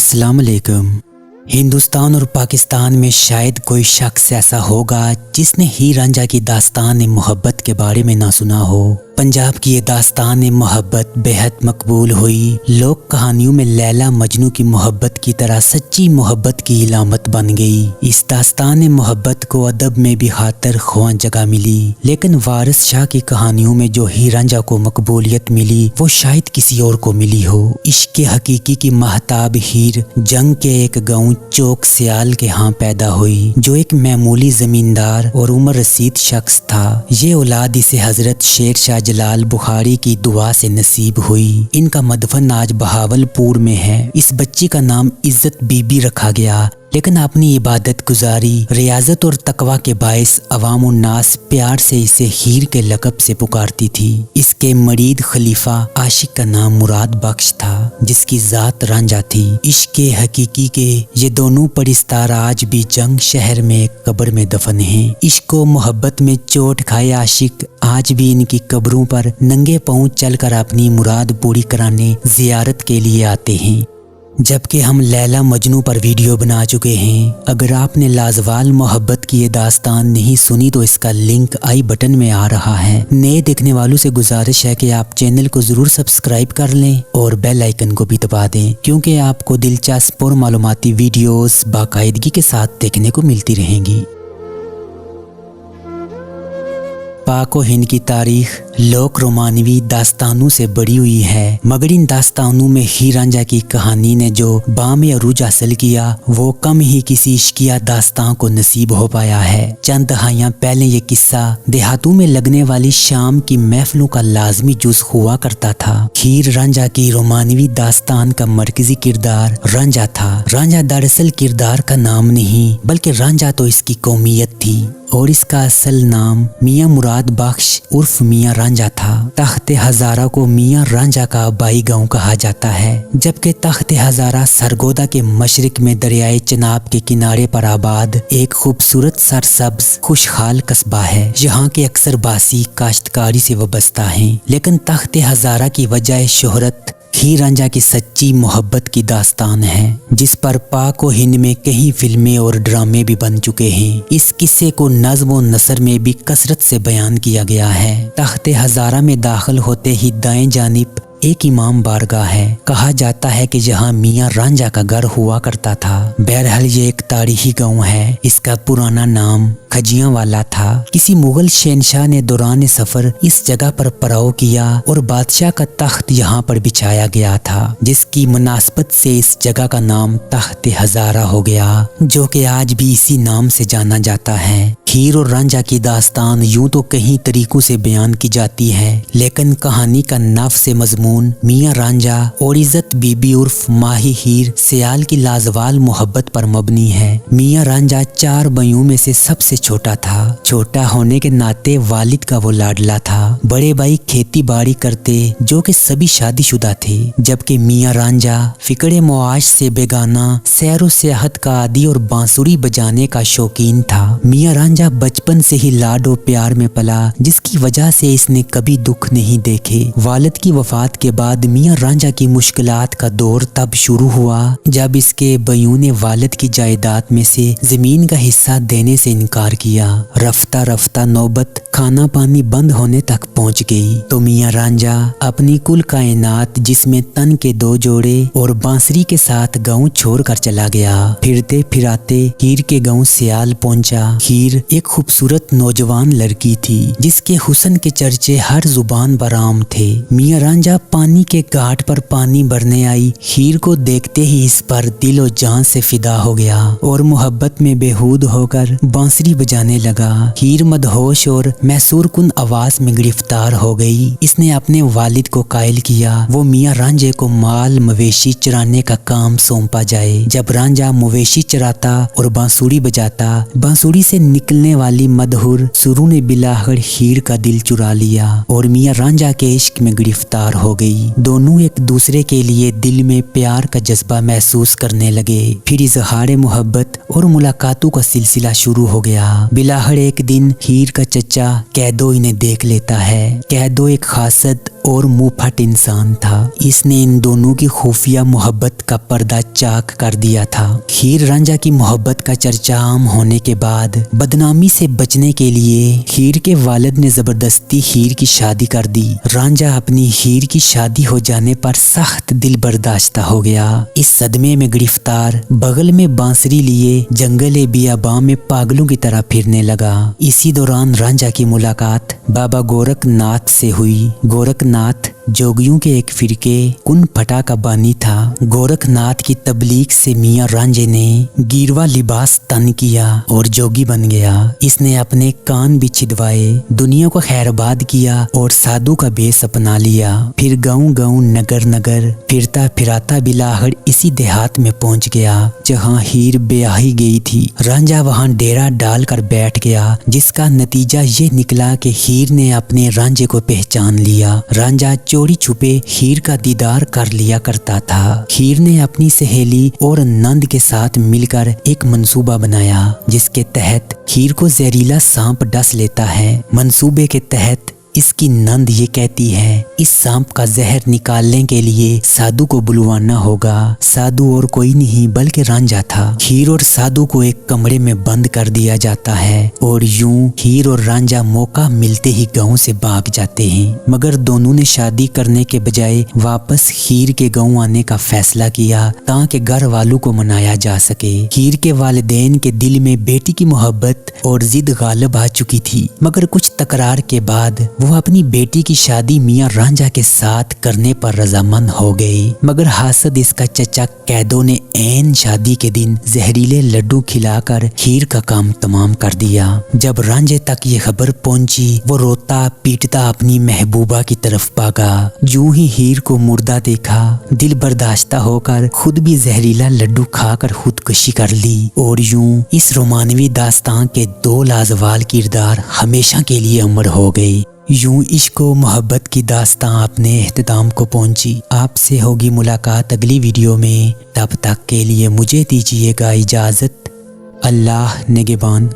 अस्सलाम वालेकुम। हिंदुस्तान और पाकिस्तान में शायद कोई शख्स ऐसा होगा जिसने हीर रांझा की दास्तान मोहब्बत के बारे में ना सुना हो। पंजाब की ये दास्तान मोहब्बत बेहद मकबूल हुई। लोक कहानियों में लैला मजनू की मोहब्बत की तरह सच्ची मोहब्बत की इलामत बन गई। इस दास्तान मोहब्बत को अदब में भी खातर ख्वां जगह मिली, लेकिन वारिस शाह की कहानियों में जो हीर रांझा को मकबूलियत मिली वो शायद किसी और को मिली हो। इश्क हकीकी की महताब हीर जंग के एक गाँव चौक सियाल के यहाँ पैदा हुई, जो एक मामूली जमींदार और उम्र रसीद शख्स था। ये औलाद इसे हजरत शेर शाह जलाल बुखारी की दुआ से नसीब हुई। इनका मदफन आज बहावलपुर में है। इस बच्ची का नाम इज्जत बीबी रखा गया, लेकिन अपनी इबादत गुजारी, रियाजत और तकवा के बायस अवाम उन्नास प्यार से इसे हीर के लक़ब से पुकारती थी। इसके मरीद खलीफा आशिक का नाम मुराद बख्श था, जिसकी ज़ात रांझा थी। इश्क हकीकी के ये दोनों परिस्तार आज भी जंग शहर में एक कब्र में दफन हैं। इश्क व मोहब्बत में चोट खाए आशिक आज भी इनकी कब्रों पर नंगे पांव चलकर अपनी मुराद पूरी कराने जियारत के लिए आते हैं। जबकि हम लैला मजनू पर वीडियो बना चुके हैं। अगर आपने लाजवाल मोहब्बत की ये दास्तान नहीं सुनी तो इसका लिंक आई बटन में आ रहा है। नए देखने वालों से गुजारिश है कि आप चैनल को जरूर सब्सक्राइब कर लें और बेल आइकन को भी दबा दें, क्योंकि आपको दिलचस्प और मालूमाती वीडियोस बाकायदगी के साथ देखने को मिलती रहेंगी। पाक व हिंद की तारीख लोक रोमानवी दास्तानों से बड़ी हुई है, मगर इन दास्तानों में हीर रांझा की कहानी ने जो बाम अरूज हासिल किया वो कम ही किसी इश्किया दास्तान को नसीब हो पाया है। चंद दहाइयाँ पहले ये किस्सा देहातों में लगने वाली शाम की महफिलों का लाजमी जुज़ हुआ करता था। हीर रांझा की रोमानवी दास्तान का मरकजी किरदार रांझा था। रांझा दरअसल किरदार का नाम नहीं, बल्कि रांझा तो इसकी कौमियत थी और इसका असल नाम मियाँ मुराद बख्श उर्फ मियाँ रांझा था। तख्त हजारा को मियाँ रांझा का आबाई गांव कहा जाता है, जबकि तख्त हजारा सरगोदा के मशरिक में दरियाए चनाब के किनारे पर आबाद एक खूबसूरत सरसब्ज खुशहाल कस्बा है। यहाँ के अक्सर बासी काश्तकारी से वाबस्ता हैं, लेकिन तख्त हजारा की वजह शोहरत हीर रांझा की सच्ची मोहब्बत की दास्तान है, जिस पर पाक व हिंद में कई फिल्में और ड्रामे भी बन चुके हैं। इस किस्से को नज़्म व नसर में भी कसरत से बयान किया गया है। तख्त हजारा में दाखिल होते ही दाएं जानिब एक इमाम बारगाह है। कहा जाता है कि जहाँ मियाँ रांझा का घर हुआ करता था। बहरहाल ये एक तारीखी गांव है। इसका पुराना नाम खजियां वाला था। किसी मुगल शहनशाह ने दौरान सफर इस जगह पर पड़ाव किया और बादशाह का तख्त यहाँ पर बिछाया गया था, जिसकी मुनासबत से इस जगह का नाम तख्त हजारा हो गया, जो कि आज भी इसी नाम से जाना जाता है। हीर और रांझा की दास्तान यूं तो कई तरीकों से बयान की जाती है, लेकिन कहानी का नफ्स मजमून मियाँ रांझा और इज्जत बीबी उर्फ माही हीर सियाल की लाजवाल मोहब्बत पर मबनी है। मियाँ रांझा 4 भाइयों में से सबसे छोटा था। छोटा होने के नाते वालिद का वो लाडला था। बड़े भाई खेती बाड़ी करते, जो कि सभी शादीशुदा थे, जबकि मियाँ रांझा फिक्रे मुआश से बेगाना, सैर व सियाहत का आदी और बांसुरी बजाने का शौकीन था। मियाँ रांझा बचपन से ही लाड और प्यार में पला, जिसकी वजह से इसने कभी दुख नहीं देखे। वालिद की वफात के बाद मियाँ रांझा की मुश्किलात का दौर तब शुरू हुआ जब इसके भाइयों ने वालिद की जायदाद में से जमीन का हिस्सा देने से इनकार किया। रफ्ता रफ्ता नौबत खाना पानी बंद होने तक पहुंच गई, तो मियाँ रांझा अपनी कुल कायनात, जिसमें तन के 2 जोड़े और बांसुरी के साथ गांव छोड़कर चला गया। फिरते फिराते हीर के गांव सियाल पहुंचा। हीर एक खूबसूरत नौजवान लड़की थी, जिसके हुस्न के चर्चे हर जुबान बराम थे। मियाँ रांझा पानी के घाट पर पानी भरने आई हीर को देखते ही इस पर दिल और जान से फिदा हो गया और मोहब्बत में बेहूद होकर बांसुरी बजाने लगा। हीर मदहोश और मैसूर कुन आवाज में गिरफ्तार हो गई। इसने अपने वालिद को कायल किया वो मियाँ रांझे को माल मवेशी चराने का काम सौंपा जाए। जब रांझा मवेशी चराता और बांसुरी बजाता, बांसुरी से निकलने वाली मदहुर सुरू ने बिलाखिर हीर का दिल चुरा लिया और मियाँ रांझा के इश्क में गिरफ्तार हो गई। दोनों एक दूसरे के लिए दिल में प्यार का जज्बा महसूस करने लगे। फिर इजहार मोहब्बत और मुलाकातों का सिलसिला शुरू हो गया। बिलाखिर एक दिन हीर का चचा कैदो इन्हें देख लेता है। कैदो एक खासद और मुंहफट इंसान था। इसने इन दोनों की खुफिया मोहब्बत का पर्दा चाक कर दिया था। हीर रांझा की मोहब्बत का चर्चा आम होने के बाद बदनामी से बचने के लिए हीर के वालिद ने जबरदस्ती हीर की शादी कर दी। रांझा अपनी हीर की शादी हो जाने पर सख्त दिल बर्दाश्ता हो गया। इस सदमे में गिरफ्तार बगल में बांसुरी लिए जंगल बियाबां में पागलों की तरह फिरने लगा। इसी दौरान रांझा की मुलाकात बाबा गोरखनाथ से हुई। गोरखनाथ जोगियों के एक फिरके कुन फटा का बानी था। गोरखनाथ की तबलीग से मियाँ रांझे ने गिरवा लिबास तन किया और जोगी बन गया। इसने अपने कान भी छिदवाए, दुनिया को खैरबाद किया और साधु का बेस अपना लिया। फिर गाँव गाँव नगर नगर फिरता फिराता बिलाहड़ इसी देहात में पहुंच गया जहाँ हीर ब्याही गई थी। रांझा वहाँ डेरा डाल कर बैठ गया, जिसका नतीजा ये निकला कि हीर ने अपने रांझे को पहचान लिया। रांझा चोरी छुपे हीर का दीदार कर लिया करता था। हीर ने अपनी सहेली और नंद के साथ मिलकर एक मंसूबा बनाया, जिसके तहत हीर को जहरीला सांप डस लेता है। मंसूबे के तहत इसकी नंद ये कहती है, इस सांप का जहर निकालने के लिए साधु को बुलवाना होगा। साधु और कोई नहीं बल्कि रांझा था। हीर और साधु को एक कमरे में बंद कर दिया जाता है और यूं हीर और रांझा मौका मिलते ही गांव से भाग जाते हैं। मगर दोनों ने शादी करने के बजाय वापस हीर के गांव आने का फैसला किया ताकि घर वालों को मनाया जा सके। हीर के वालिदैन के दिल में बेटी की मोहब्बत और जिद गालिब आ चुकी थी, मगर कुछ तकरार के बाद वो अपनी बेटी की शादी मियाँ रांझा के साथ करने पर रजामंद हो गए। मगर हासद इसका चचा कैदों ने ऐन शादी के दिन जहरीले लड्डू खिलाकर हीर का काम तमाम कर दिया। जब रांझे तक ये खबर पहुंची, वो रोता पीटता अपनी महबूबा की तरफ भागा। यूं ही हीर को मुर्दा देखा, दिल बर्दाश्ता होकर खुद भी जहरीला लड्डू खाकर खुदकुशी कर ली। और यूं इस रोमानवी दास्तान के दो लाजवाल किरदार हमेशा के लिए अमर हो गए। यूं इश्क व मोहब्बत की दास्तां अपने इख्तिताम को पहुंची। आपसे होगी मुलाकात अगली वीडियो में। तब तक के लिए मुझे दीजिएगा इजाज़त। अल्लाह निगहबान।